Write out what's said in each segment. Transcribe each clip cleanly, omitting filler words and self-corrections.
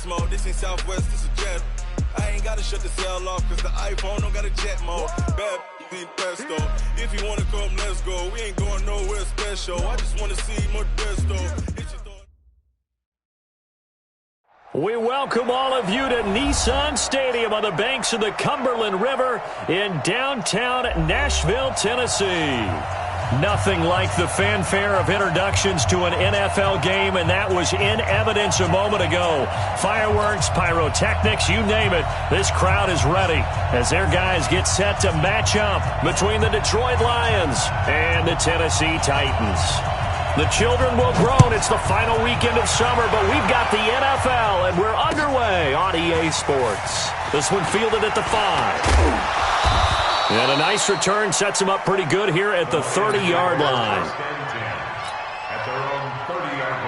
mode. This ain't Southwest, this is jet. I ain't gotta shut the cell off, cause the iPhone don't got a jet mode. Bad in pesto. If you wanna come, let's go. We ain't going nowhere special. I just wanna see Modesto. We welcome all of you to Nissan Stadium on the banks of the Cumberland River in downtown Nashville, Tennessee. Nothing like the fanfare of introductions to an NFL game, and that was in evidence a moment ago. Fireworks, pyrotechnics, you name it. This crowd is ready as their guys get set to match up between the Detroit Lions and the Tennessee Titans. The children will groan. It's the final weekend of summer, but we've got the NFL, and we're underway on EA Sports. This one fielded at the 5. And a nice return sets him up pretty good here at the 30-yard line. At their own 30-yard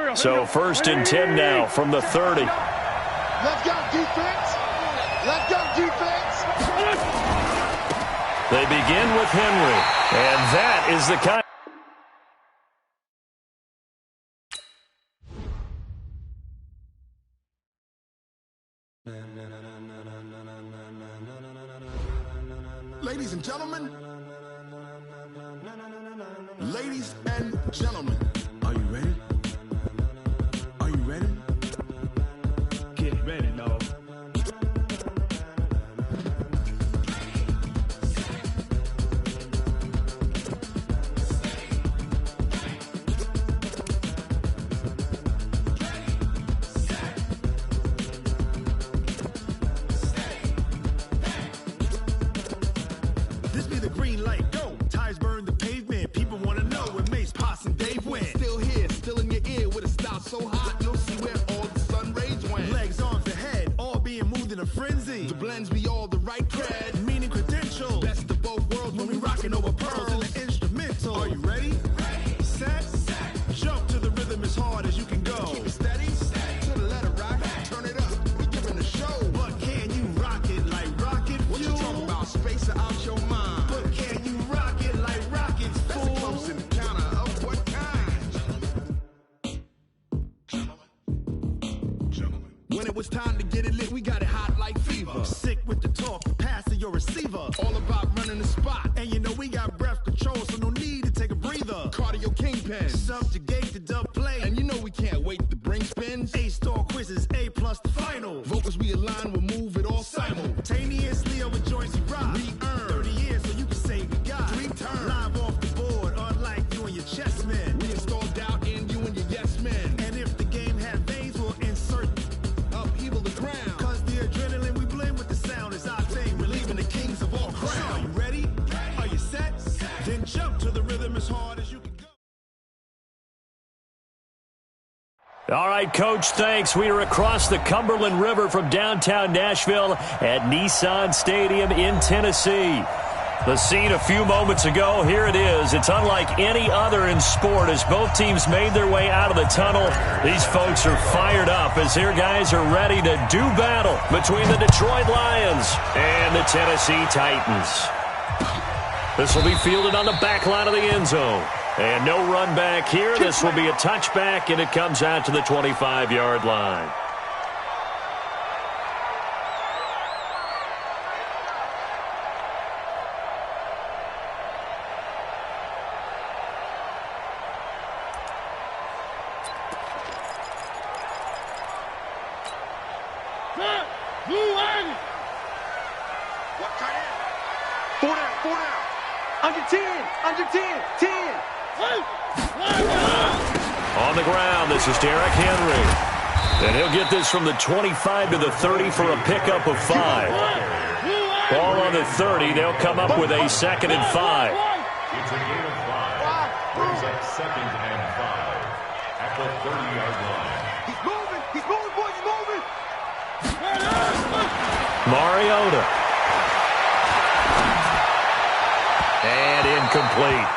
line. So 1st and 10 now from the 30. Let's go, defense. Let's go, defense. They begin with Henry, and that is the kind. Ladies and gentlemen. Ladies and gentlemen. Are you ready? Are you ready? Get ready, dog. This be the green light, go. Tires burn the pavement. People want to know where Mace, Potts, and Dave went. Still here, still in your ear with a style so hot, you'll see where all the sun rays went. Legs, arms, the head, all being moved in a frenzy. The blends be all the right cred, meaning credentials. Best of both worlds when we rocking over pearls in the instrumental. Are you ready? Set. Jump to the rhythm as hard as you can go. Keep it steady. To the letter rock. Turn it up. We giving a show. But can you rock it like rocket fuel? What you talking about? Space out your mind. But can you rock it like rockets, fool? That's a close encounter of what kind? Gentlemen. When it was time to get it lit, we got it hot like fever. Sick with the talk, passing your receiver. All about running the spot. And you know we got breath control, so no need to take a breather. Cardio kingpin. Subjugate the dub play. And you know we can't wait to bring spins. A-star quizzes, A+ the final. Vocals we align, we'll move it all simultaneously over joints we rock. We earn 30 years so you can say we got 3 turns. Live off the board, unlike you and your chess men. We install doubt in you and your yes men. And if the game had veins, we'll insert upheaval the ground. Cause the adrenaline we blend with the sound is our thing. We're leaving the kings of all crowns. Are you ready? Are you set? Then jump to the rhythm as hard as you can go. All right, Coach, thanks. We are across the Cumberland River from downtown Nashville at Nissan Stadium in Tennessee. The scene a few moments ago, here it is. It's unlike any other in sport as both teams made their way out of the tunnel. These folks are fired up as their guys are ready to do battle between the Detroit Lions and the Tennessee Titans. This will be fielded on the back line of the end zone. And no run back here. This will be a touchback, and it comes out to the 25-yard line. What tight end? 4 down, 4 down. Under 10, under 10, 10. On the ground, this is Derrick Henry. And he'll get this from the 25 to the 30 for a pickup of 5. Ball on the 30. They'll come up with a 2nd and 5. It's a gain of 5. Brings up 2nd and 5 at the 30-yard line. He's moving, boys, he's moving. Mariota. And incomplete.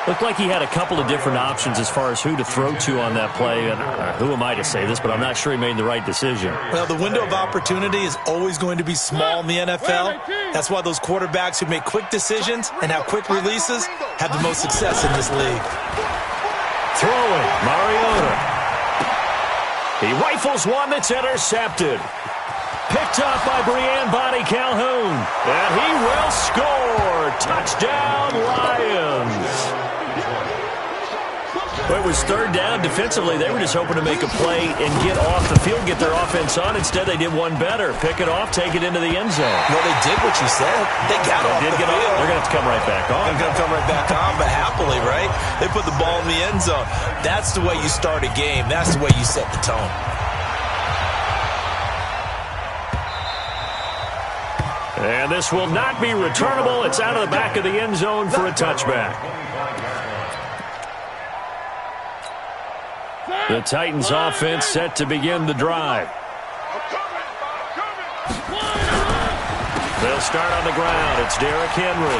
Looked like he had a couple of different options as far as who to throw to on that play. And who am I to say this, but I'm not sure he made the right decision. Well, the window of opportunity is always going to be small in the NFL. That's why those quarterbacks who make quick decisions and have quick releases have the most success in this league. Throwing, Mariota. He rifles one that's intercepted. Picked up by Brian Bonnie Calhoun. And he will score. Touchdown, Lions. It was third down. Defensively, they were just hoping to make a play and get off the field, get their offense on. Instead, they did one better. Pick it off, take it into the end zone. Well, they did what you said. They got off the field. They're going to have to come right back on. They're going to come right back on, but happily, right? They put the ball in the end zone. That's the way you start a game. That's the way you set the tone. And this will not be returnable. It's out of the back of the end zone for a touchback. The Titans offense set to begin the drive. They'll start on the ground. It's Derrick Henry.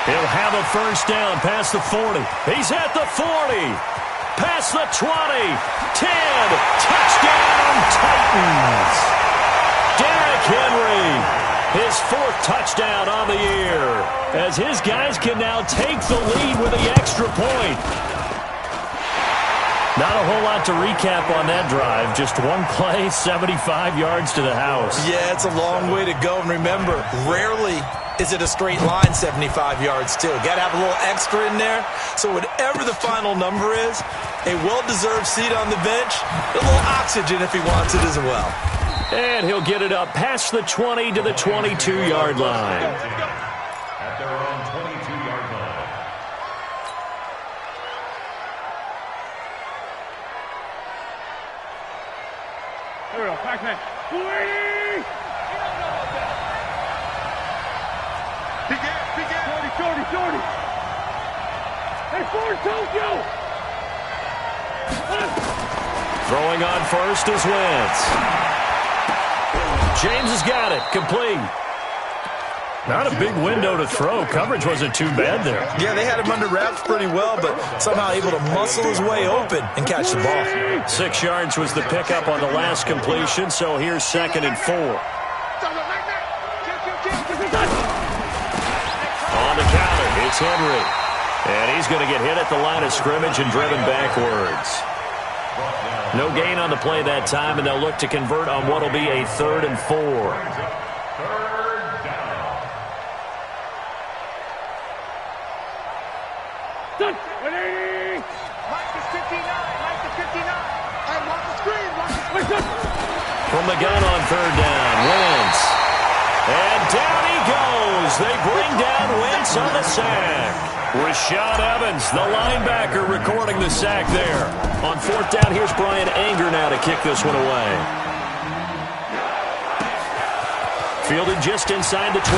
He'll have a first down past the 40. He's at the 40. Past the 20. 10. Touchdown, Titans. Derrick Henry. His fourth touchdown on the year, as his guys can now take the lead with the extra point. Not a whole lot to recap on that drive. Just one play, 75 yards to the house. Yeah, it's a long way to go. And remember, rarely is it a straight line 75 yards, too. Got to have a little extra in there. So whatever the final number is, a well-deserved seat on the bench, a little oxygen if he wants it as well. And he'll get it up past the 20 to the 22-yard line. At their own 22-yard line. There we go, Pac-Man. Begin. 40. Hey, Ford, Tokyo! Throwing on first is Wentz. James has got it. Complete. Not a big window to throw. Coverage wasn't too bad there. Yeah, they had him under wraps pretty well, but somehow able to muscle his way open and catch the ball. 6 yards was the pickup on the last completion, so here's 2nd and 4. On the counter, it's Henry. And he's going to get hit at the line of scrimmage and driven backwards. No gain on the play that time, and they'll look to convert on what will be a 3rd and 4. From the gun on 3rd down, Wentz. And down he goes. They bring down Wentz on the sack. Rashad Evans, the linebacker, recording the sack there. On 4th down, here's Brian Anger now to kick this one away. Fielded just inside the 20.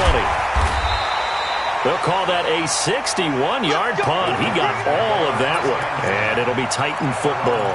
They'll call that a 61-yard punt. He got all of that one. And it'll be Titan football.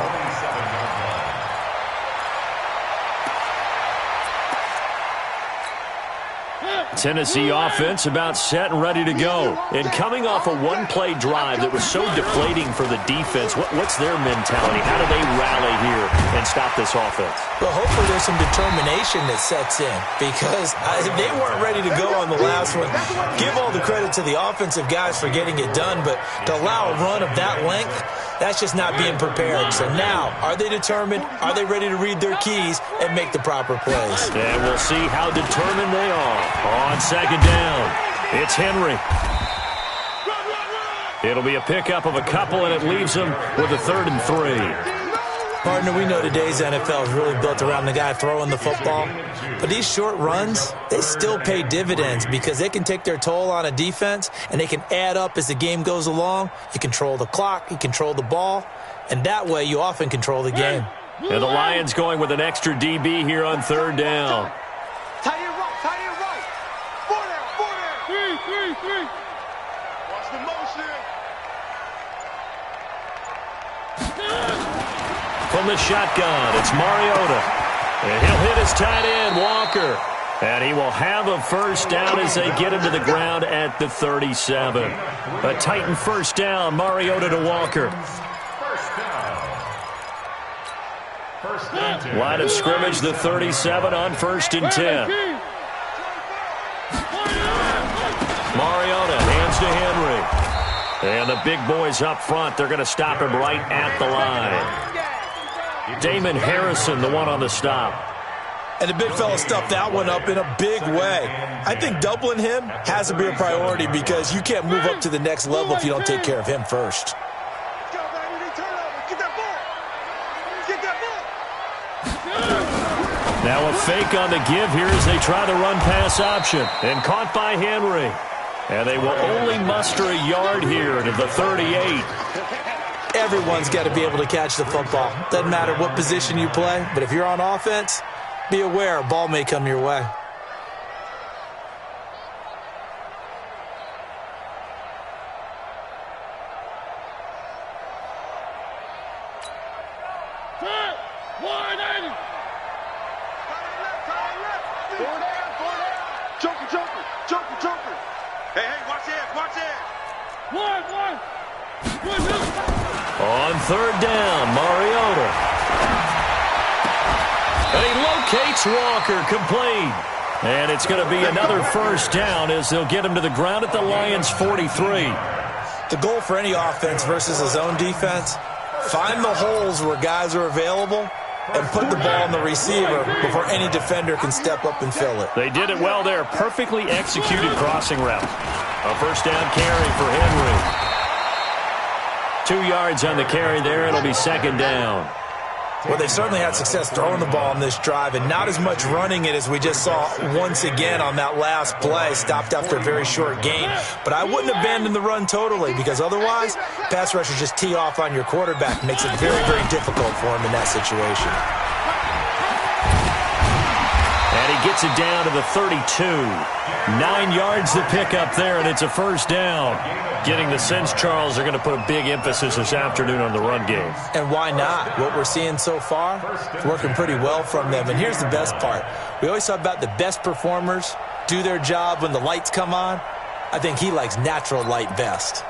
Tennessee offense about set and ready to go. And coming off a one-play drive that was so deflating for the defense, what's their mentality? How do they rally here and stop this offense? Well, hopefully there's some determination that sets in, because they weren't ready to go on the last one. Give all the credit to the offensive guys for getting it done, but to allow a run of that length, that's just not being prepared. So now, are they determined? Are they ready to read their keys and make the proper plays? And we'll see how determined they are. On 2nd down, it's Henry. It'll be a pickup of a couple, and it leaves them with a 3rd and 3. Partner, we know today's NFL is really built around the guy throwing the football. But these short runs, they still pay dividends because they can take their toll on a defense, and they can add up as the game goes along. You control the clock, you control the ball, and that way you often control the game. And the Lions going with an extra DB here on 3rd down. Tight end right. 4 down. 3. Watch the motion. From the shotgun, it's Mariota. And he'll hit his tight end, Walker. And he will have a first down as they get him to the ground at the 37. A Titan first down, Mariota to Walker. Line of scrimmage, the 37 on 1st and 10. Mariota hands to Henry. And the big boys up front, they're going to stop him right at the line. Damon Harrison, the one on the stop. And the big fella stuffed that one up in a big way. I think doubling him has to be a priority because you can't move up to the next level if you don't take care of him first. Now a fake on the give here as they try the run-pass option. And caught by Henry. And they will only muster a yard here to the 38. Everyone's got to be able to catch the football. Doesn't matter what position you play, but if you're on offense, be aware a ball may come your way. On 3rd down, Mariota. And he locates Walker, complete. And it's going to be another first down as they'll get him to the ground at the Lions' 43. The goal for any offense versus a zone defense, find the holes where guys are available and put the ball in the receiver before any defender can step up and fill it. They did it well there. Perfectly executed crossing route. A first down carry for Henry. 2 yards on the carry there. It'll be 2nd down. Well, they certainly had success throwing the ball in this drive and not as much running it as we just saw once again on that last play. Stopped after a very short gain. But I wouldn't abandon the run totally because otherwise, pass rushers just tee off on your quarterback. Makes it very, very difficult for him in that situation. And he gets it down to the 32. 9 yards to pick up there, and it's a first down. Getting the sense, Charles, they're going to put a big emphasis this afternoon on the run game. And why not? What we're seeing so far, it's working pretty well from them. And here's the best part. We always talk about the best performers do their job when the lights come on. I think he likes natural light best.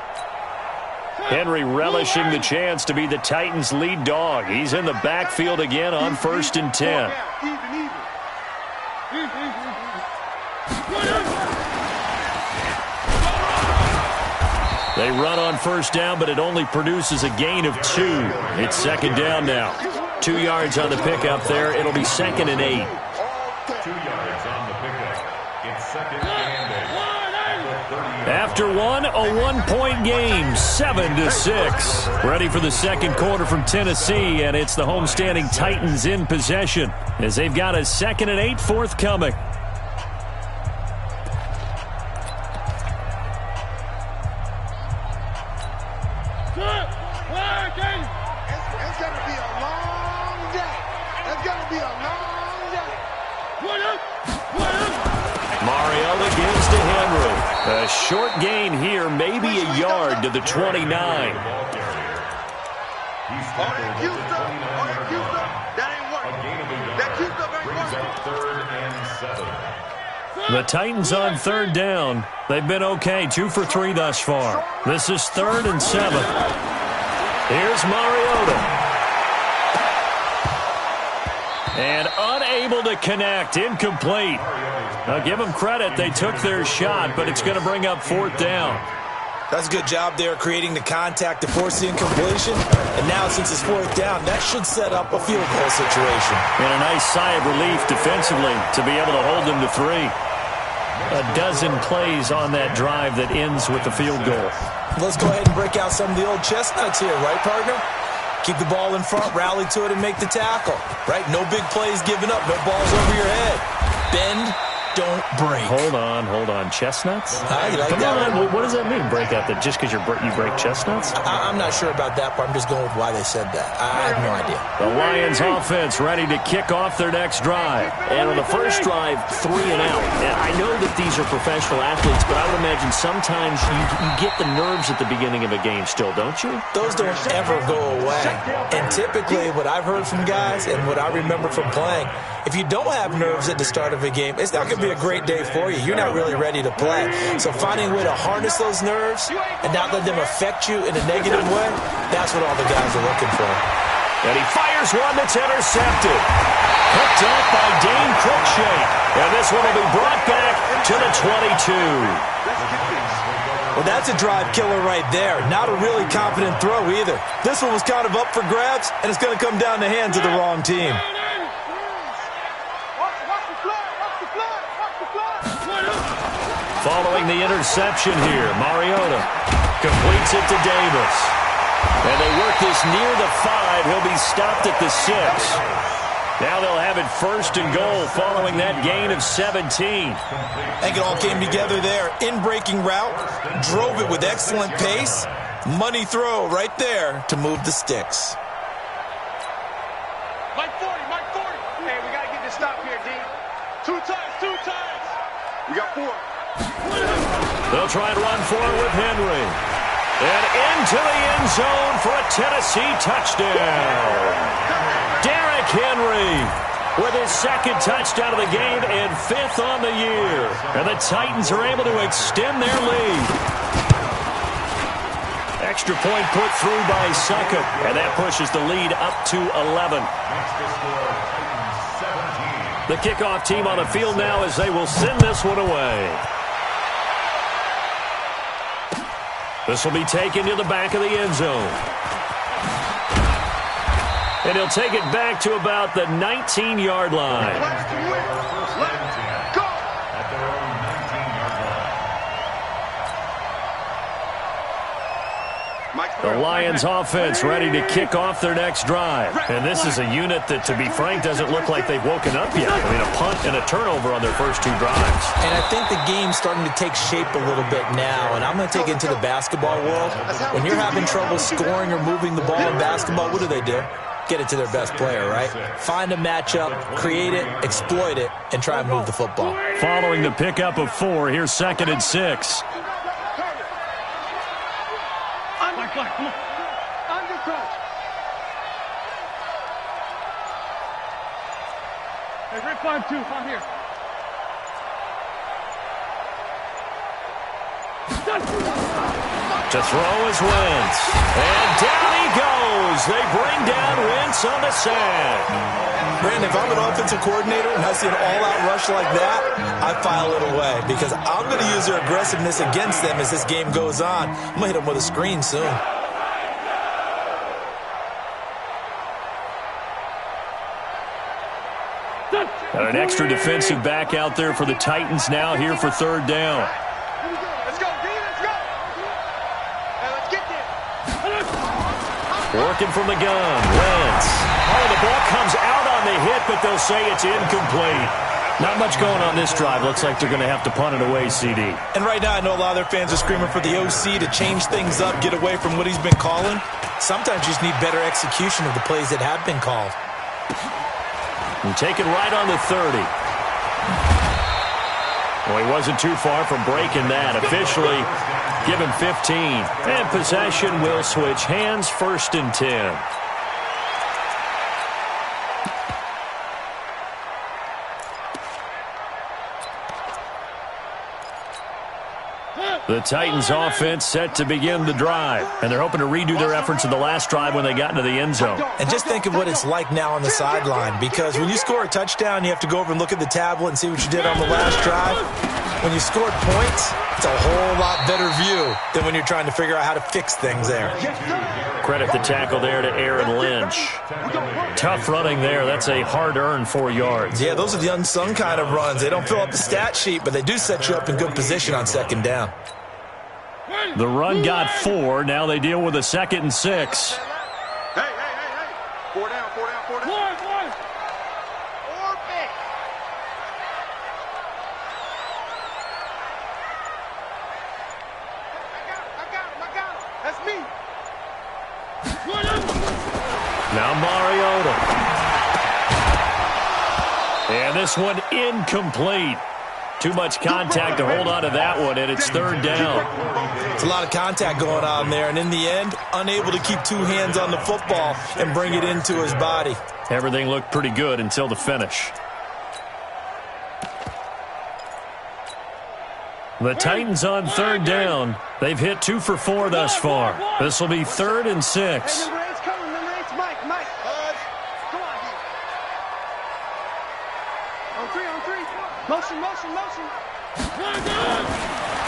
Henry relishing the chance to be the Titans' lead dog. He's in the backfield again on 1st and 10. They run on first down, but it only produces a gain of 2. It's 2nd down now. 2 yards on the pickup there. It'll be 2nd and 8. 2 yards on the pickup. It's 2nd and 8. After one, a 1-point game, 7-6. Ready for the second quarter from Tennessee, and it's the homestanding Titans in possession as they've got a 2nd and 8 forthcoming. Mariota gives to Henry. A short gain here, maybe a yard to the 29. The Titans on 3rd down. They've been okay, 2 for 3 thus far. This is 3rd and 7. Here's Mariota. And unable to connect, incomplete. Now give them credit, they took their shot, but it's going to bring up 4th down. That's a good job there creating the contact to force the incompletion. And now since it's 4th down, that should set up a field goal situation. And a nice sigh of relief defensively to be able to hold them to 3. A dozen plays on that drive that ends with the field goal. Let's go ahead and break out some of the old chestnuts here, right, partner? Keep the ball in front, rally to it, and make the tackle. Right? No big plays given up, no balls over your head. Bend, don't break. Hold on. Chestnuts? You like Come that on, one? what does that mean, break out? That just because you break chestnuts? I'm not sure about that part. I'm just going with why they said that. I have no idea. The Lions offense ready to kick off their next drive. And on the first drive, 3 and out. And I know that these are professional athletes, but I would imagine sometimes you get the nerves at the beginning of a game still, don't you? Those don't ever go away. And typically what I've heard from guys and what I remember from playing, if you don't have nerves at the start of a game, it's not going to be a great day for you. You're not really ready to play. So finding a way to harness those nerves and not let them affect you in a negative way, that's what all the guys are looking for. And he fires one that's intercepted. Picked up by Dane Cruikshank. And this one will be brought back to the 22. Well, that's a drive killer right there. Not a really confident throw either. This one was kind of up for grabs, and it's going to come down the hands of the wrong team. Following the interception here, Mariota completes it to Davis. And they work this near the 5. He'll be stopped at the 6. Now they'll have it 1st and goal following that gain of 17. I think it all came together there. In-breaking route, drove it with excellent pace. Money throw right there to move the sticks. Mike 40. Hey, we got to get this stop here, D. 2 times. We got 4. They'll try and run for it with Henry. And into the end zone for a Tennessee touchdown. Derrick Henry with his 2nd touchdown of the game and 5th on the year. And the Titans are able to extend their lead. Extra point put through by Succop, and that pushes the lead up to 11. The kickoff team on the field now as they will send this one away. This will be taken to the back of the end zone. And he'll take it back to about the 19-yard line. The Lions offense ready to kick off their next drive. And this is a unit that, to be frank, doesn't look like they've woken up yet. I mean, a punt and a turnover on their first 2 drives. And I think the game's starting to take shape a little bit now. And I'm going to take it into the basketball world. When you're having trouble scoring or moving the ball in basketball, what do? Get it to their best player, right? Find a matchup, create it, exploit it, and try and move the football. Following the pickup of 4, here's 2nd and 6. Come on. Undercrouch. Hey, Rick 5-2. I'm here. To throw is Wentz. And down he goes. They bring down Wentz on the sack. Brandon, if I'm an offensive coordinator and I see an all-out rush like that, I file it away because I'm going to use their aggressiveness against them as this game goes on. I'm going to hit them with a screen soon. Got an extra defensive back out there for the Titans now here for 3rd down. Let's go, D. Let's go. Hey, let's get this. Working from the gun. Wentz. Oh, the ball comes out on the hit, but they'll say it's incomplete. Not much going on this drive. Looks like they're going to have to punt it away, CD. And right now I know a lot of their fans are screaming for the OC to change things up, get away from what he's been calling. Sometimes you just need better execution of the plays that have been called. And taken right on the 30. Well, he wasn't too far from breaking that. Officially given 15. And possession will switch hands, 1st and 10. The Titans offense set to begin the drive. And they're hoping to redo their efforts in the last drive when they got into the end zone. And just think of what it's like now on the sideline. Because when you score a touchdown, you have to go over and look at the tablet and see what you did on the last drive. When you scored points, it's a whole lot better view than when you're trying to figure out how to fix things there. Credit the tackle there to Aaron Lynch. Tough running there. That's a hard-earned 4 yards. Yeah, those are the unsung kind of runs. They don't fill up the stat sheet, but they do set you up in good position on 2nd down. The run got 4. Now they deal with a 2nd and 6. Hey. 4 down. One. I got him. That's me. Now Mariota. And this one incomplete. Too much contact to hold on to that one, and it's 3rd down. It's a lot of contact going on there, and in the end, unable to keep 2 hands on the football and bring it into his body. Everything looked pretty good until the finish. The Titans on third down. They've hit 2 for 4 thus far. This will be 3rd and 6. Hey, number 8's coming. Number 8's Mike. Mike. Come on here. On 3. Motion.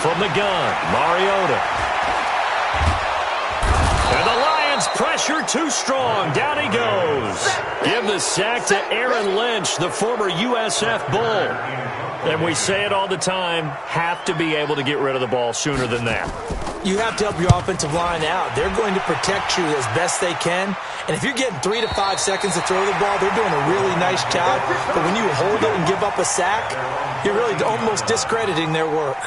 From the gun, Mariota. And the Lions pressure too strong. Down he goes. Give the sack to Aaron Lynch, the former USF Bull. And we say it all the time, have to be able to get rid of the ball sooner than that. You have to help your offensive line out. They're going to protect you as best they can. And if you're getting 3 to 5 seconds to throw the ball, they're doing a really nice job. But when you hold it and give up a sack, you're really almost discrediting their work.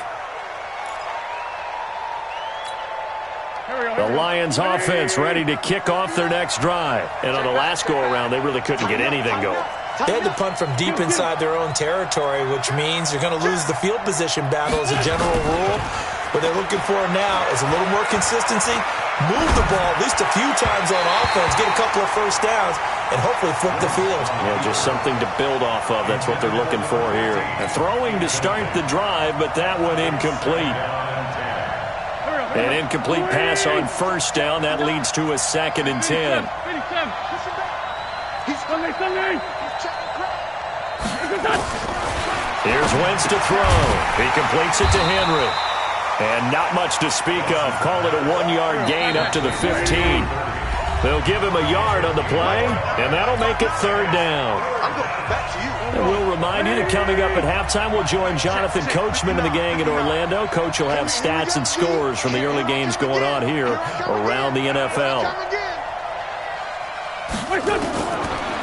The Lions offense ready to kick off their next drive. And on the last go-around, they really couldn't get anything going. They had to punt from deep inside their own territory, which means you're going to lose the field position battle as a general rule. What they're looking for now is a little more consistency, move the ball at least a few times on offense, get a couple of first downs, and hopefully flip the field. Yeah, just something to build off of. That's what they're looking for here. And throwing to start the drive, but that one incomplete. An incomplete pass on first down. That leads to a 2nd and 10. Here's Wentz to throw. He completes it to Henry. And not much to speak of. Call it a 1-yard gain up to the 15. They'll give him a yard on the play, and that'll make it 3rd down. And we'll remind you that coming up at halftime, we'll join Jonathan Coachman and the gang in Orlando. Coach will have stats and scores from the early games going on here around the NFL.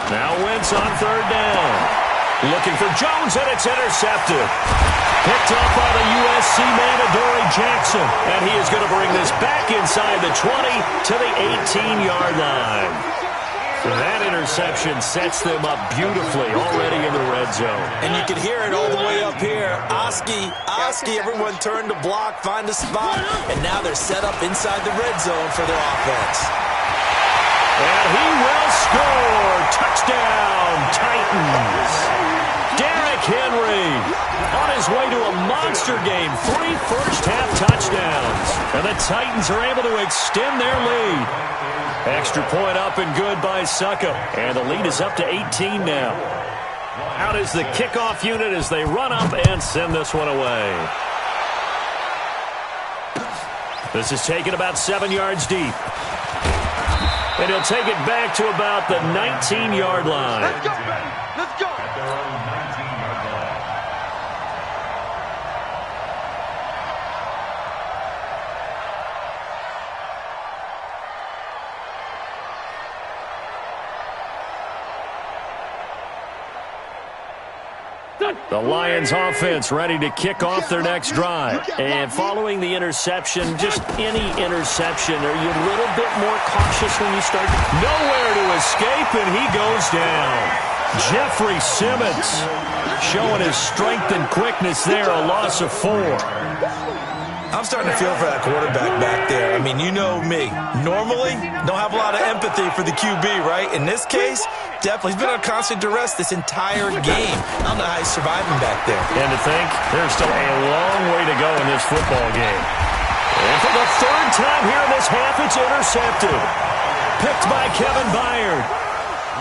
Now Wentz on 3rd down. Looking for Jones, and it's intercepted. Picked up by the USC man, Adoree Jackson. And he is going to bring this back inside the 20 to the 18-yard line. That interception sets them up beautifully already in the red zone. And you can hear it all the way up here. Oski, everyone turned to block, find a spot, and now they're set up inside the red zone for their offense. And he will score. Touchdown, Titans. Derrick Henry on his way to a monster game. 3 first-half touchdowns. And the Titans are able to extend their lead. Extra point up and good by Succop. And the lead is up to 18 now. Out is the kickoff unit as they run up and send this one away. This is taken about 7 yards deep. And he'll take it back to about the 19-yard line. Let's go, baby. Let's go. At their own 19-yard line. The Lions offense ready to kick off their next drive. And following the interception, just any interception, are you a little bit more cautious when you start? Nowhere to escape, and he goes down. Jeffrey Simmons showing his strength and quickness there, a loss of 4. I'm starting to feel for that quarterback back there. I mean, you know me. Normally, don't have a lot of empathy for the QB, right? In this case, definitely. He's been under constant duress this entire game. I don't know how he's surviving back there. And to think, there's still a long way to go in this football game. And for the 3rd time here in this half, it's intercepted. Picked by Kevin Byard.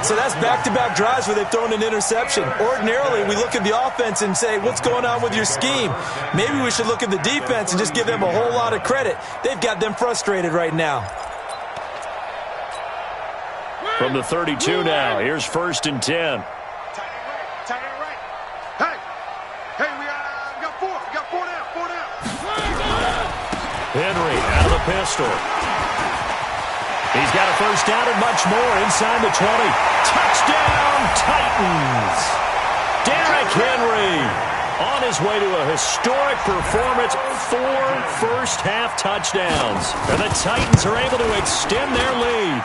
So that's back-to-back drives where they've thrown an interception. Ordinarily, we look at the offense and say, what's going on with your scheme? Maybe we should look at the defense and just give them a whole lot of credit. They've got them frustrated right now. From the 32 now, here's 1st and 10. Tight end right. Hey, we got 4. We got 4 down. Henry out of the pistol. He's got a first down and much more inside the 20. Touchdown, Titans. Derrick Henry on his way to a historic performance. 4 first-half touchdowns. And the Titans are able to extend their lead.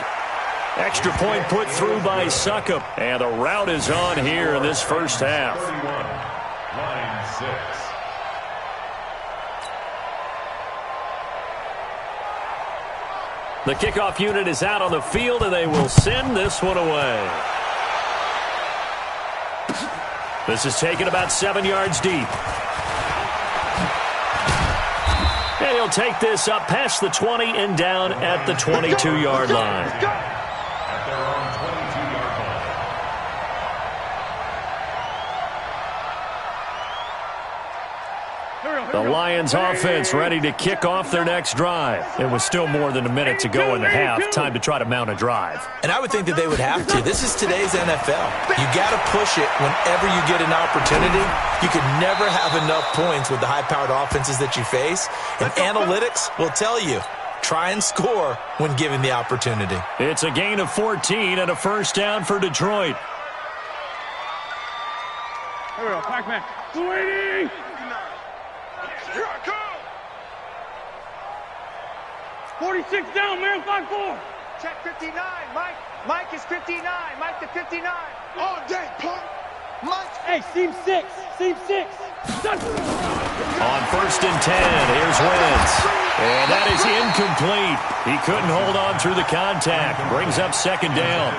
Extra point put through by Succop. And the route is on here in this first half. 31, line 6. The kickoff unit is out on the field, and they will send this one away. This is taken about 7 yards deep. And he'll take this up past the 20 and down at the 22-yard line. At their own 22-yard line. The Lions offense ready to kick off their next drive. It was still more than a minute to go in the half. Time to try to mount a drive. And I would think that they would have to. This is today's NFL. You got to push it whenever you get an opportunity. You could never have enough points with the high-powered offenses that you face. And analytics will tell you, try and score when given the opportunity. It's a gain of 14 and a first down for Detroit. Here we go, Pac-Man. 280! Here I come! 46 down, man, 5-4. Check 59, Mike. Mike is 59. Mike to 59. All day, punk. Mike. Hey, seam 6. Seam 6. On first and 10, here's Wentz. And that is incomplete. He couldn't hold on through the contact. Brings up second down.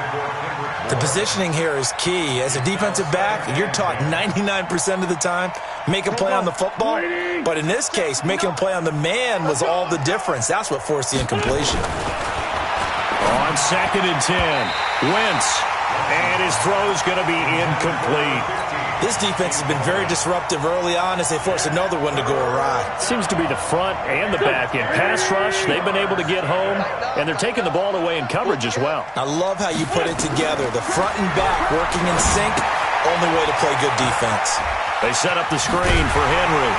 The positioning here is key. As a defensive back, you're taught 99% of the time, make a play on the football. But in this case, making a play on the man was all the difference. That's what forced the incompletion. On second and 10, Wentz. And his throw's going to be incomplete. This defense has been very disruptive early on as they force another one to go awry. Seems to be the front and the back end. Pass rush, they've been able to get home, and they're taking the ball away in coverage as well. I love how you put it together. The front and back working in sync, only way to play good defense. They set up the screen for Henry,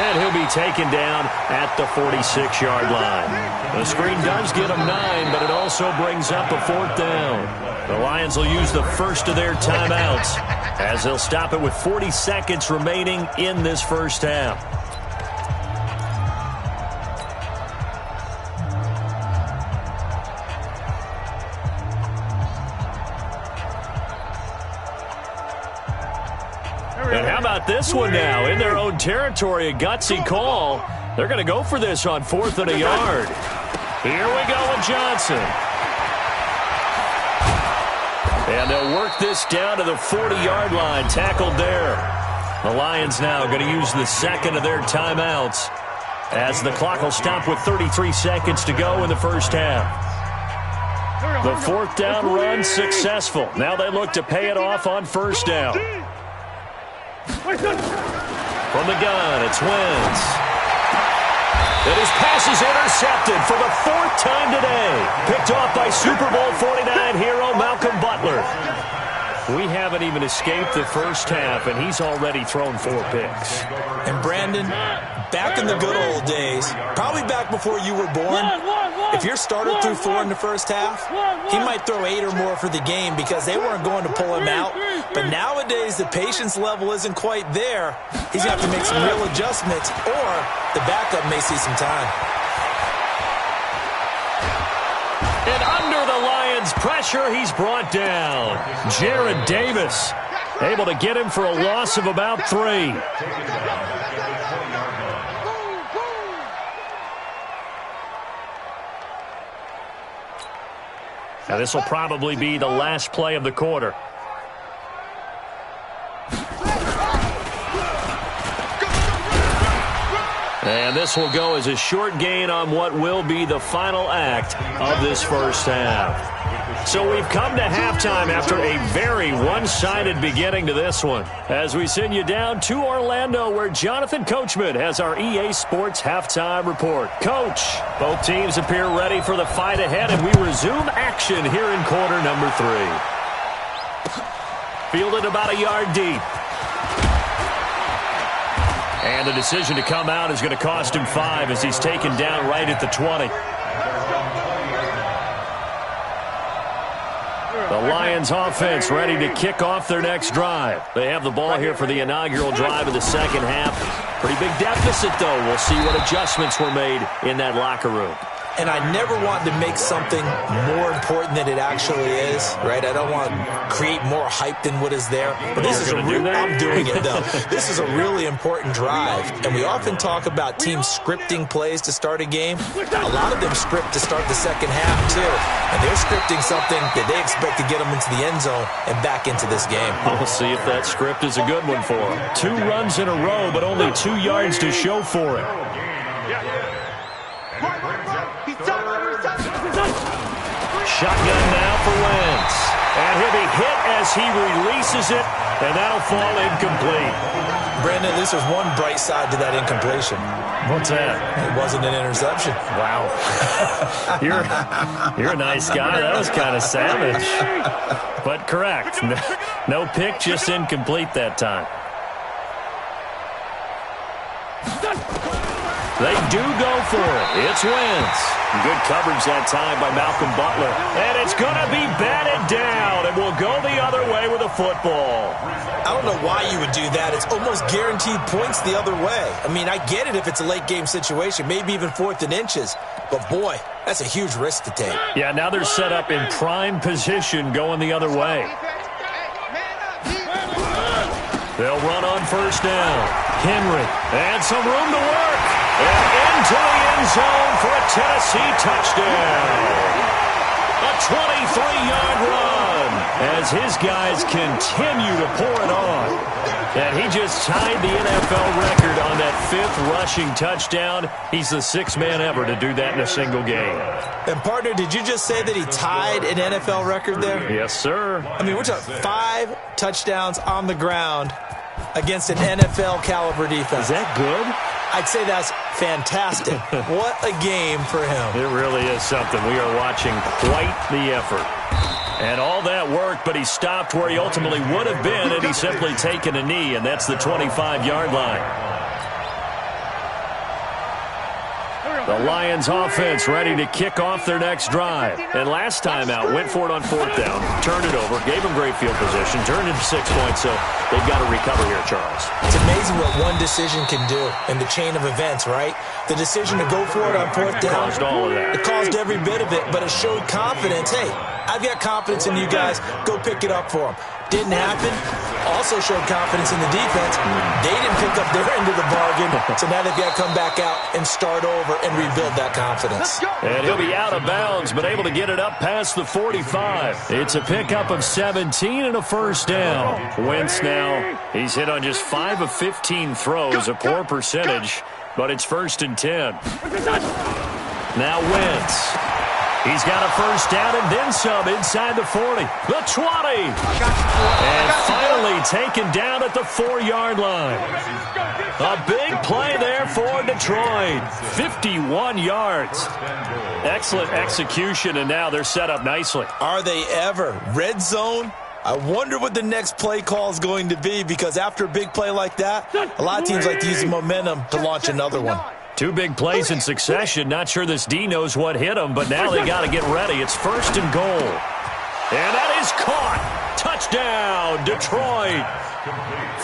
and he'll be taken down at the 46-yard line. The screen does get him 9, but it also brings up a fourth down. The Lions will use the first of their timeouts as they'll stop it with 40 seconds remaining in this first half. And how about this one now? In their own territory, a gutsy call. They're going to go for this on 4th and a yard. Here we go with Johnson. And they'll work this down to the 40-yard line, tackled there. The Lions now going to use the second of their timeouts as the clock will stop with 33 seconds to go in the first half. The fourth down run successful. Now they look to pay it off on first down. From the gun, it's Wentz. And his pass is intercepted for the 4th time today. Picked off by Super Bowl 49 hero Malcolm Butler. We haven't even escaped the first half, and he's already thrown 4 picks. And Brandon, back in the good old days, probably back before you were born, if your starter threw 4 in the first half, he might throw 8 or more for the game because they weren't going to pull him out. But nowadays, the patience level isn't quite there. He's going to have to make some real adjustments, or the backup may see some time. And under the Lions' pressure, he's brought down. Jared Davis able to get him for a loss of about 3. Now this will probably be the last play of the quarter. And this will go as a short gain on what will be the final act of this first half. So we've come to halftime after a very one-sided beginning to this one. As we send you down to Orlando, where Jonathan Coachman has our EA Sports halftime report. Coach, both teams appear ready for the fight ahead, and we resume action here in quarter number 3. Fielded about a yard deep. And the decision to come out is going to cost him 5 as he's taken down right at the 20. The Lions offense ready to kick off their next drive. They have the ball here for the inaugural drive of the second half. Pretty big deficit, though. We'll see what adjustments were made in that locker room. And I never want to make something more important than it actually is, right? I don't want to create more hype than what is there. But this is I'm doing it, though. This is a really important drive. And we often talk about teams scripting plays to start a game. A lot of them script to start the second half, too. And they're scripting something that they expect to get them into the end zone and back into this game. We'll see if that script is a good one for them. 2 runs in a row, but only 2 yards to show for it. Shotgun now for Wentz. And he'll be hit as he releases it, and that'll fall incomplete. Brandon, at least there's one bright side to that incompletion. What's that? It wasn't an interception. Wow. You're a nice guy. That was kind of savage. But correct. No pick, just incomplete that time. They do go for it. It's Wentz. Good coverage that time by Malcolm Butler. And it's going to be batted down, and we'll go the other way with a football. I don't know why you would do that. It's almost guaranteed points the other way. I mean, I get it if it's a late-game situation, maybe even 4th and inches. But, boy, that's a huge risk to take. Yeah, now they're set up in prime position going the other way. They'll run on first down. Henry, and some room to work. And into the end zone for a Tennessee touchdown. A 23-yard run as his guys continue to pour it on. And he just tied the NFL record on that 5th rushing touchdown. He's the 6th man ever to do that in a single game. And, partner, did you just say that he tied an NFL record there? Yes, sir. I mean, we're talking 5 touchdowns on the ground against an NFL-caliber defense. Is that good? I'd say that's fantastic. What a game for him. It really is something. We are watching quite the effort. And all that work, but he stopped where he ultimately would have been had he simply taken a knee, and that's the 25-yard line. The Lions offense ready to kick off their next drive. And last time out, went for it on 4th down, turned it over, gave them great field position, turned it to 6 points, so they've got to recover here, Charles. It's amazing what one decision can do in the chain of events, right? The decision to go for it on 4th down. Caused all of that. It caused every bit of it, but it showed confidence. Hey, I've got confidence in you guys. Go pick it up for them. Didn't happen. Also showed confidence in the defense. They didn't pick up their end of the bargain, so now they've got to come back out and start over and rebuild that confidence. And he'll be out of bounds, but able to get it up past the 45. It's a pickup of 17 and a first down. Wentz now, he's hit on just 5 of 15 throws, a poor percentage, but it's 1st and 10. Now Wentz. He's got a first down and then some inside the 40. The 20. And finally taken down at the 4-yard line. A big play there for Detroit. 51 yards. Excellent execution, and now they're set up nicely. Are they ever? Red zone? I wonder what the next play call is going to be, because after a big play like that, a lot of teams like to use the momentum to launch another one. 2 big plays in succession. Not sure this D knows what hit him, but now they got to get ready. It's 1st and goal. And that is caught. Touchdown, Detroit.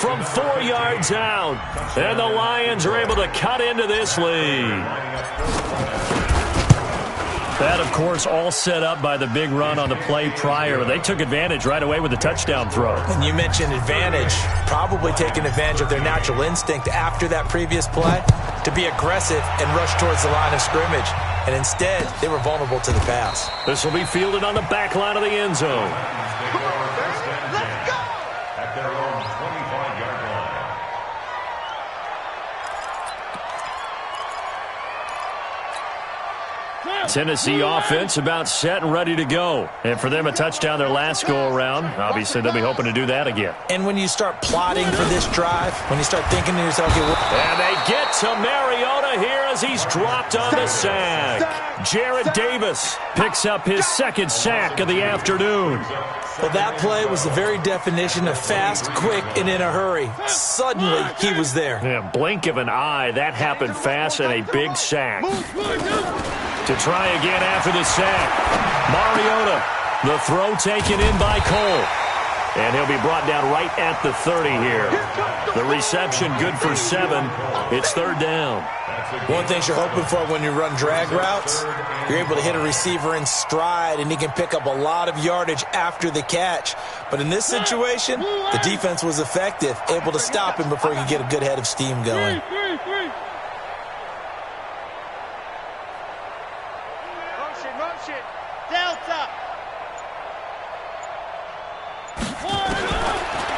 From 4 yards out. And the Lions are able to cut into this lead. That, of course, all set up by the big run on the play prior. They took advantage right away with the touchdown throw. And you mentioned advantage, probably taking advantage of their natural instinct after that previous play to be aggressive and rush towards the line of scrimmage. And instead, they were vulnerable to the pass. This will be fielded on the back line of the end zone. Let's go! At their own 25-yard line. Tennessee offense about set and ready to go. And for them, a touchdown their last go-around. Obviously, they'll be hoping to do that again. And when you start plotting for this drive, when you start thinking to yourself, and they get to Mariota here as he's dropped on the sack. Jarrad Davis picks up his 2nd sack of the afternoon. Well, that play was the very definition of fast, quick, and in a hurry. Suddenly, he was there. Yeah, blink of an eye, that happened fast, and a big sack. To try again after the sack. Mariota, the throw taken in by Cole. And he'll be brought down right at the 30 here. The reception good for 7. It's 3rd down. One thing you're hoping for when you run drag routes, you're able to hit a receiver in stride, and he can pick up a lot of yardage after the catch. But in this situation, the defense was effective, able to stop him before he could get a good head of steam going. Motion. Delta.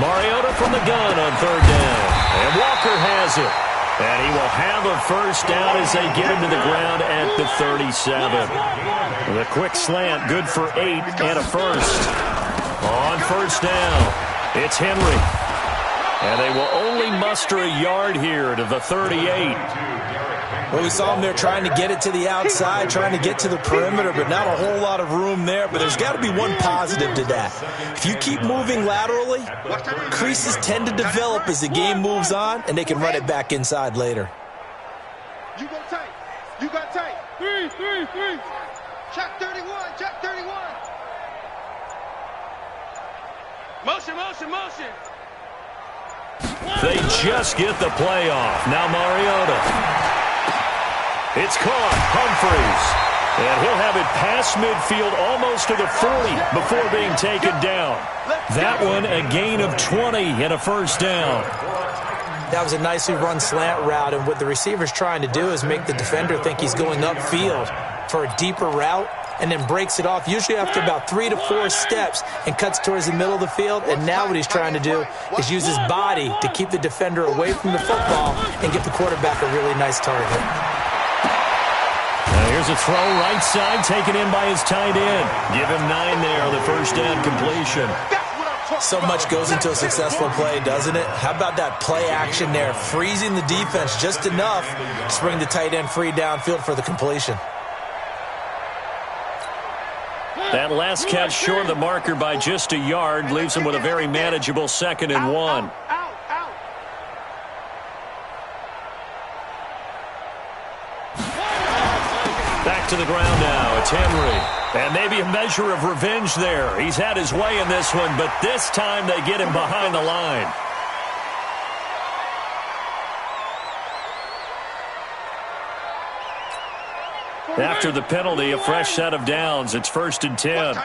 Mariota from the gun on 3rd down. And Walker has it. And he will have a first down as they get him to the ground at the 37. The quick slant, good for 8 and a first. On first down, it's Henry. And they will only muster a yard here to the 38. Well, we saw him there trying to get it to the outside, trying to get to the perimeter, but not a whole lot of room there. But there's got to be one positive to that. If you keep moving laterally, creases tend to develop as the game moves on, and they can run it back inside later. You go tight. You got tight. 3. Check 31. Check 31. Motion. They just get the play off. Now Mariota. It's caught. Humphries. And he'll have it past midfield almost to the 40 before being taken down. That one a gain of 20 and a first down. That was a nicely run slant route, and what the receiver's trying to do is make the defender think he's going upfield for a deeper route and then breaks it off, usually after about 3 to 4 steps, and cuts towards the middle of the field. And now what he's trying to do is use his body to keep the defender away from the football and give the quarterback a really nice target. Here's a throw right side, taken in by his tight end. Give him 9 there on the first down completion. So much goes into a successful play, doesn't it? How about that play action there, freezing the defense just enough to bring the tight end free downfield for the completion. That last catch short of the marker by just a yard leaves him with a very manageable 2nd and 1. Back to the ground now. It's Henry. And maybe a measure of revenge there. He's had his way in this one, but this time they get him behind the line. After the penalty, a fresh set of downs. It's 1st and 10.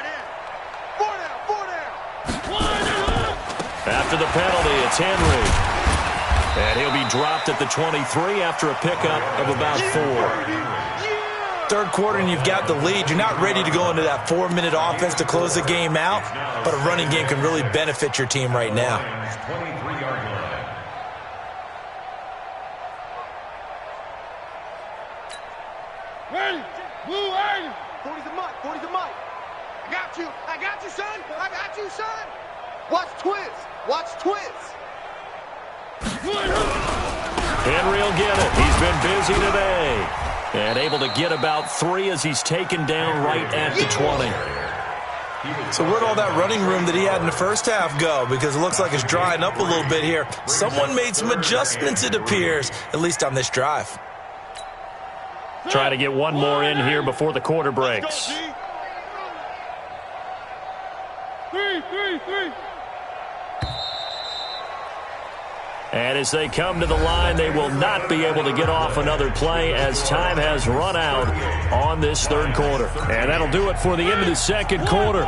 After the penalty, it's Henry. And he'll be dropped at the 23 after a pickup of about 4. Third quarter and you've got the lead. You're not ready to go into that 4-minute offense to close the game out, but a running game can really benefit your team right now. 23-yard line. Ready. Blue 80. 40's a mic. 40's a mic. I got you, son. I got you, son. Watch Twiz. Watch Twiz. Henry will get it. He's been busy today. And able to get about 3 as he's taken down right at the 20. So where'd all that running room that he had in the first half go? Because it looks like it's drying up a little bit here. Someone made some adjustments, it appears, at least on this drive. Try to get one more in here before the quarter breaks. 3. And as they come to the line, they will not be able to get off another play as time has run out on this third quarter. And that'll do it for the end of the second quarter.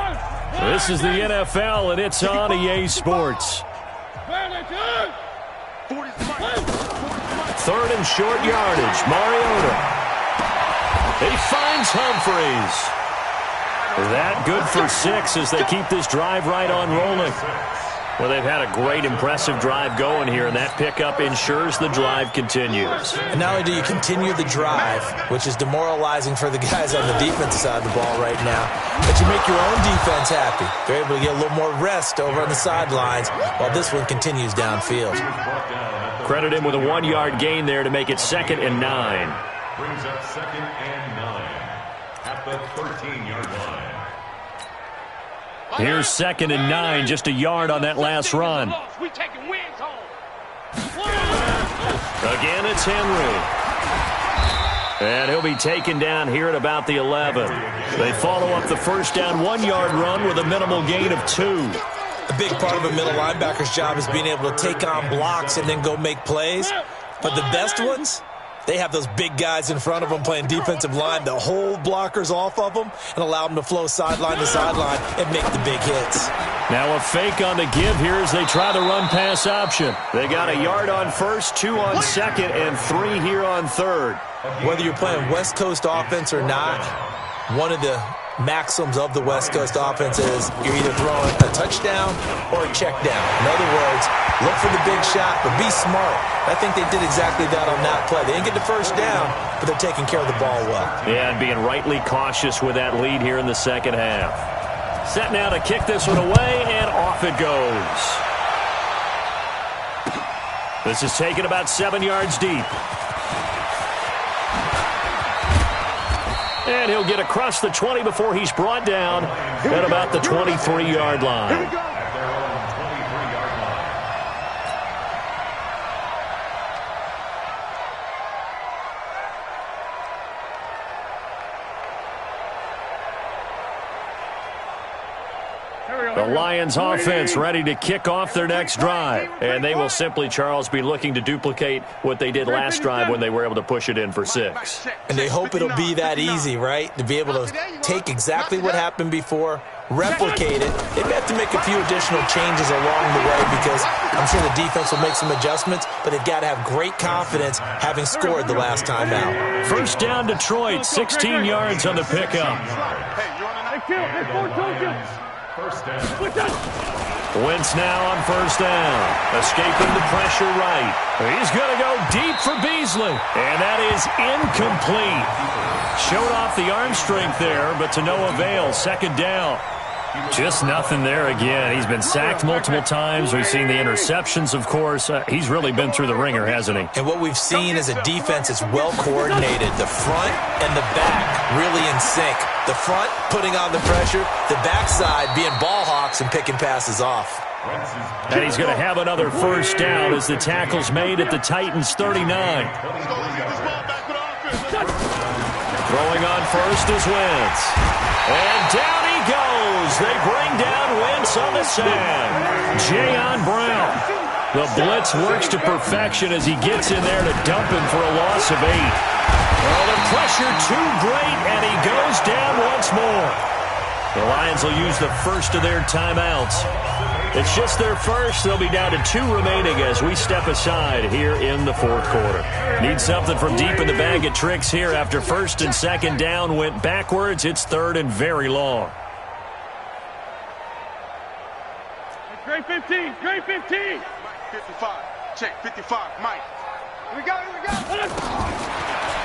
This is the NFL, and it's on EA Sports. 3rd and short yardage. Mariota. He finds Humphries. That good for 6 as they keep this drive right on rolling. Well, they've had a great, impressive drive going here, and that pickup ensures the drive continues. And not only do you continue the drive, which is demoralizing for the guys on the defensive side of the ball right now, but you make your own defense happy. They're able to get a little more rest over on the sidelines while this one continues downfield. Credit him with a 1-yard gain there to make it 2nd and 9. Brings up 2nd and 9 at the 13-yard line. Here's 2nd and 9, just a yard on that last run. We taking wins home. Again, it's Henry. And he'll be taken down here at about the 11. They follow up the first down 1-yard run with a minimal gain of 2. A big part of a middle linebacker's job is being able to take on blocks and then go make plays. But the best ones, they have those big guys in front of them playing defensive line that hold blockers off of them and allow them to flow sideline to sideline and make the big hits. Now a fake on the give here as they try the run-pass option. They got a yard on first, 2 on second, and 3 here on third. Whether you're playing West Coast offense or not, one of the maxims of the West Coast offense is you're either throwing a touchdown or a check down. In other words, Look for the big shot, but be smart. I think they did exactly that on that play. They didn't get the first down, but they're taking care of the ball well. Yeah, and being rightly cautious with that lead here in the second half. Set now to kick this one away, and off it goes. This is taken about 7 yards deep. And he'll get across the 20 before he's brought down at about the 23-yard line. At their own 23-yard line. The Lions offense ready to kick off their next drive. And they will simply, Charles, be looking to duplicate what they did last drive when they were able to push it in for 6. And they hope it'll be that easy, right? To be able to take exactly what happened before, replicate it. They may have to make a few additional changes along the way because I'm sure the defense will make some adjustments, but they've got to have great confidence having scored the last time out. First down, Detroit, 16 yards on the pickup. First down. Wentz now on first down. Escaping the pressure right. He's going to go deep for Beasley. And that is incomplete. Showed off the arm strength there, but to no avail. Second down. Just nothing there again. He's been sacked multiple times. We've seen the interceptions, of course. He's really been through the ringer, hasn't he? And what we've seen is a defense that's well coordinated. The front and the back really in sync. The front putting on the pressure, the backside being ball hawks and picking passes off. And he's going to have another first down as the tackle's made at the Titans' 39. Throwing on first is Wentz. And down he goes. They bring down Wentz on the sack. Jayon Brown. The blitz works to perfection as he gets in there to dump him for a loss of 8. Well, the pressure too great, and he goes down once more. The Lions will use the first of their timeouts. It's just their first. They'll be down to 2 remaining as we step aside here in the fourth quarter. Need something from deep in the bag of tricks here after first and second down went backwards. It's third and very long. Great 15, great 15. 55, check, 55, Mike. Here we go, here we go.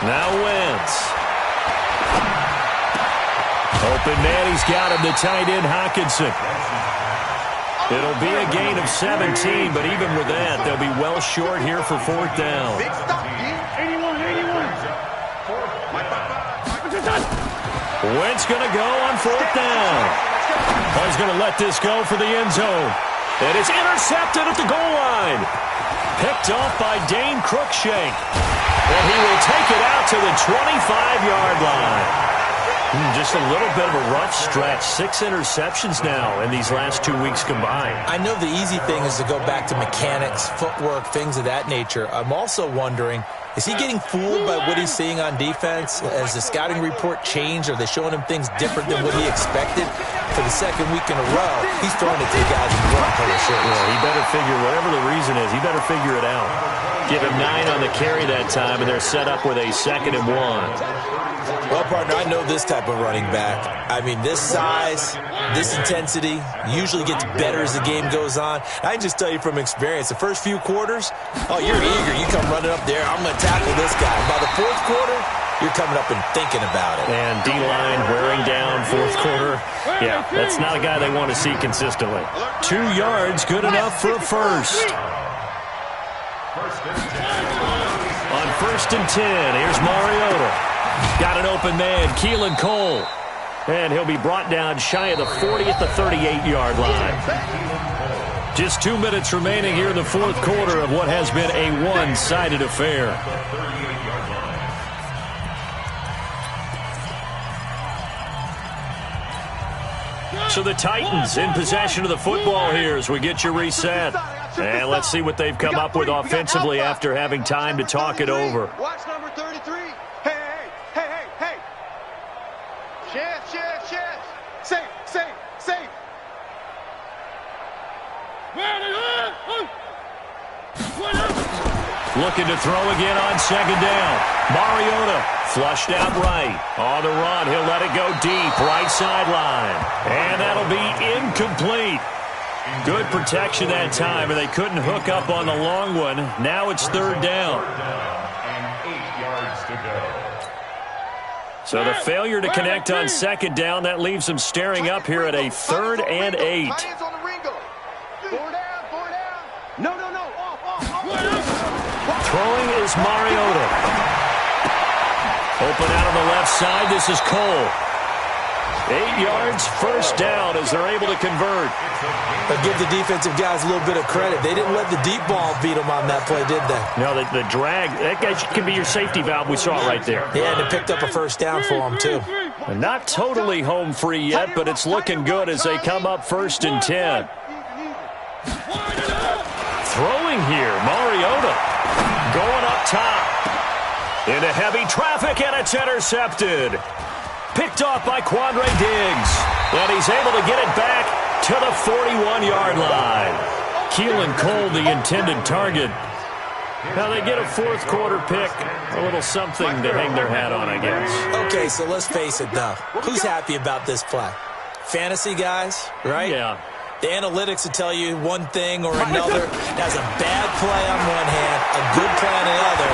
Now Wentz. Open man, he's got him, the tight end Hockenson. It'll be a gain of 17, but even with that, they'll be well short here for fourth down. 81, 81. Wentz going to go on fourth down. He's going to let this go for the end zone. And it's intercepted at the goal line. Picked off by Dane Cruikshank. And he will take it out to the 25-yard line. Just a little bit of a rough stretch. 6 interceptions now in these last 2 weeks combined. I know the easy thing is to go back to mechanics, footwork, things of that nature. I'm also wondering, is he getting fooled by what he's seeing on defense? Has the scouting report changed? Are they showing him things different than what he expected? For the second week in a row, he's throwing it to the guys in the front color shirts. Yeah, he better figure, whatever the reason is, he better figure it out. Give him 9 on the carry that time, and they're set up with a 2nd and 1. Well, partner, I know this type of running back. I mean, this size, this intensity usually gets better as the game goes on. I can just tell you from experience, the first few quarters, oh, you're eager. You come running up there, I'm going to tackle this guy. By the fourth quarter, you're coming up and thinking about it. And D-line wearing down fourth quarter. Yeah, that's not a guy they want to see consistently. 2 yards, good enough for a first. On first and 10, here's Mariota. Got an open man, Keelan Cole. And he'll be brought down shy of the 40 at the 38-yard line. Just 2 minutes remaining here in the fourth quarter of what has been a one-sided affair. So the Titans in possession of the football here as we get you reset. And let's see what they've come up with offensively after having time to talk it over. Watch number 33. Hey. Chance. Safe. Looking to throw again on second down. Mariota flushed out right. On the run, he'll let it go deep, right sideline. And that'll be incomplete. Good protection that time, and they couldn't hook up on the long one. Now it's third down. And 8 yards to go. So the failure to connect on second down, that leaves them staring up here at a 3rd and 8. Hands on the Ringo. 4 down, 4 down. No. Off. Throwing is Mariota. Open out on the left side, this is Cole. 8 yards, first down as they're able to convert. But give the defensive guys a little bit of credit. They didn't let the deep ball beat them on that play, did they? No, the drag, that guy can be your safety valve. We saw it right there. Yeah, and it picked up a first down for them, too. And not totally home free yet, but it's looking good as they come up 1st and 10. Throwing here, Mariota. Going up top. Into heavy traffic, and it's intercepted. Picked off by Quandre Diggs. And he's able to get it back to the 41-yard line. Keelan Cole, the intended target. Now they get a 4th quarter pick. A little something to hang their hat on, I guess. Okay, so let's face it, though. Who's happy about this play? Fantasy guys, right? Yeah. The analytics will tell you one thing or another. That's a bad play on one hand, a good play on the other,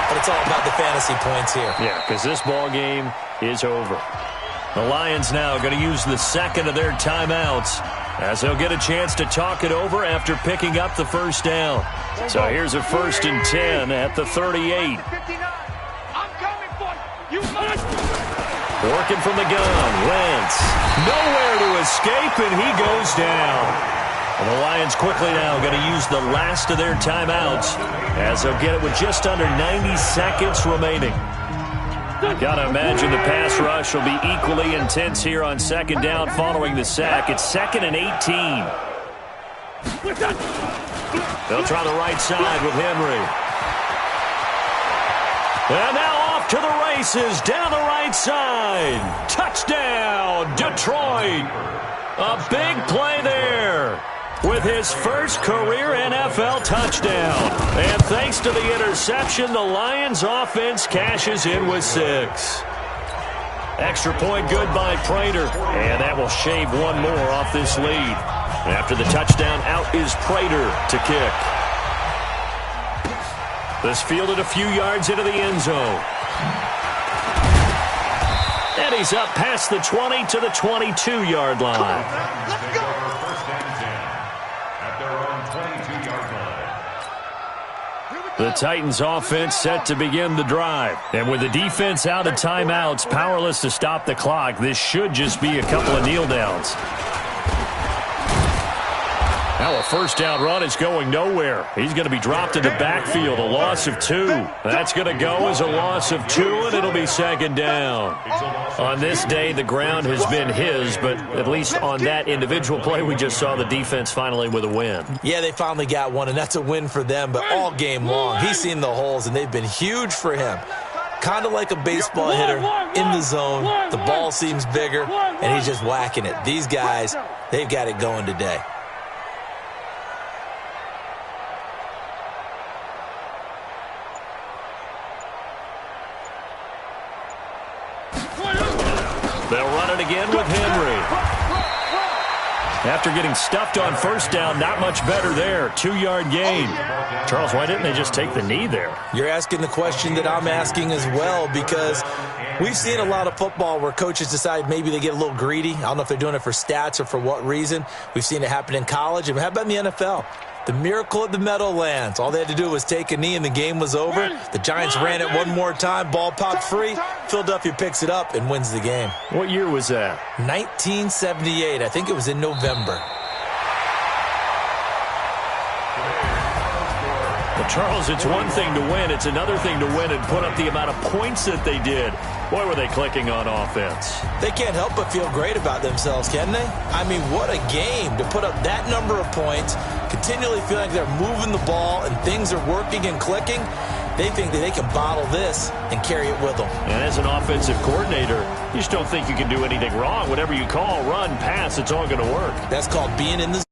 but it's all about the fantasy points here. Yeah, because this ball game is over. The Lions now going to use the 2nd of their timeouts as they'll get a chance to talk it over after picking up the first down. So here's a 1st and 10 at the 38. I'm coming for you. You must. Working from the gun, Wentz. Nowhere to escape, and he goes down. And the Lions quickly now going to use the last of their timeouts as they'll get it with just under 90 seconds remaining. Gotta imagine the pass rush will be equally intense here on 2nd down following the sack. It's 2nd and 18. They'll try the right side with Henry. And now off to the races down the right side. Touchdown, Detroit. A big play there with his first career NFL touchdown. And thanks to the interception, the Lions offense cashes in with 6. Extra point good by Prater. And that will shave one more off this lead. After the touchdown, out is Prater to kick. This fielded a few yards into the end zone. And he's up past the 20 to the 22-yard line. Let's go. First and 10 at their own 22-yard line. The Titans offense set to begin the drive. And with the defense out of timeouts, powerless to stop the clock, this should just be a couple of kneel downs. Now a first down run is going nowhere. He's going to be dropped in the backfield, a loss of 2. That's going to go as a loss of 2, and it'll be 2nd down. On this day, the ground has been his, but at least on that individual play, we just saw the defense finally with a win. Yeah, they finally got one, and that's a win for them, but all game long, he's seen the holes, and they've been huge for him. Kind of like a baseball hitter in the zone. The ball seems bigger, and he's just whacking it. These guys, they've got it going today. They'll run it again with Henry. After getting stuffed on first down, not much better there. 2-yard gain. Charles, why didn't they just take the knee there? You're asking the question that I'm asking as well, because we've seen a lot of football where coaches decide maybe they get a little greedy. I don't know if they're doing it for stats or for what reason. We've seen it happen in college. And how about in the NFL? The miracle of the Meadowlands. All they had to do was take a knee and the game was over. The Giants ran it one more time. Ball popped free. Philadelphia picks it up and wins the game. What year was that? 1978. I think it was in November. Well, Charles, it's one thing to win. It's another thing to win and put up the amount of points that they did. Boy, were they clicking on offense. They can't help but feel great about themselves, can they? I mean, what a game to put up that number of points, continually feel like they're moving the ball and things are working and clicking. They think that they can bottle this and carry it with them. And as an offensive coordinator, you just don't think you can do anything wrong. Whatever you call, run, pass, it's all going to work. That's called being in the